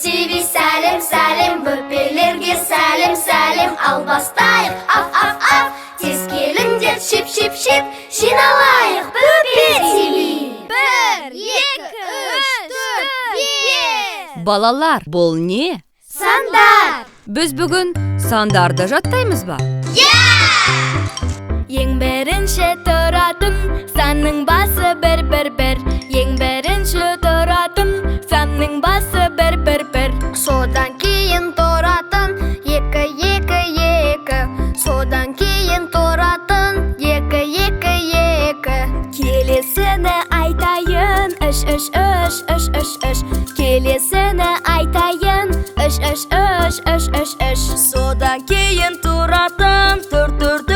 ТВ сәлем, сәлем, бөпелерге сәлем, сәлем. Ал бастайық, аф, тез келіңдер, шеп, жиналайық, Бөпе ТВ. 1, 2, 3, 4, 5. Балалар, бұл не? Сандар. Біз бүгін сандарды жаттаймыз ба? Ең бірінші тұратын санның басы бір. Ең бірінші тұратын санның басы бір. Содан кейін тұратын екі. Содан кейін тұратын екі. Келесіні айтайын үш. Келесіні айтайын үш. Содан кейін тұратын төрт.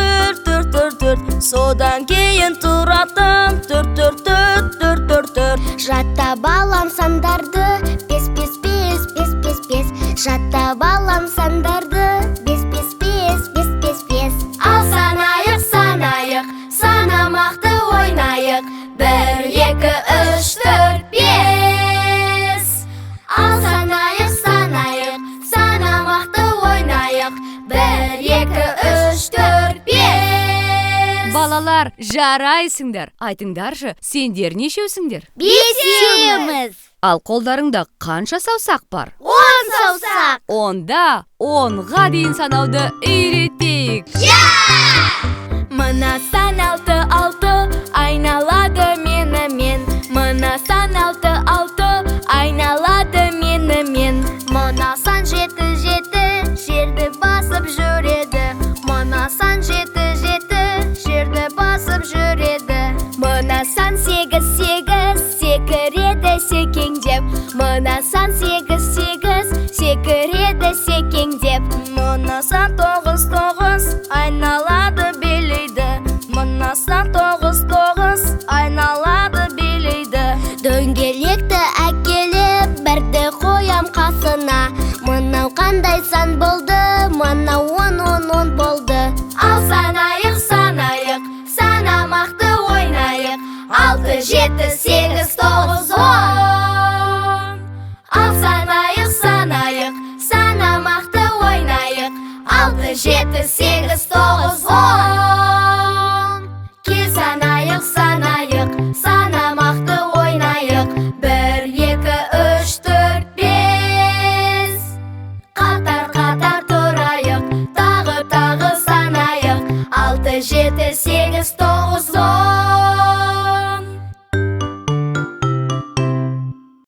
Содан кейін тұратын төрт. Жатта балам сандарды, бес. Жатта балам сандарды, бес. Ал санайық, санамақты ойнайық. 1, 2, 3, 4, 5. Ал санайық, санамақты ойнайық. 1, 2, 3, 4, 5. Балалар, жарайсыңдар. Айтыңдаршы, сендер нешеусіңдер? 5. Ал қолдарыңда қанша саусақ бар? 10 саусақ. Онда 10-ға дейін санауды үйретейік. Мына сан 6, айналады мен. Мына сан 6, айналады мен. Мына сан 7, жерді басып жүреді. Мына сан 7, жерді басып жүреді. Мына сан 8, секіреді секеңдеп. Мына сан 8, секіреді секеңдеп. Мына сан 9, айналады билейді. Мына сан 9, айналады билейді. Дөңгелекті әкеліп, бірді қоям қасына. Мынау қандай сан болды, мынау 10 болды. Ал санайық, санамақты ойнайық. 6, 7,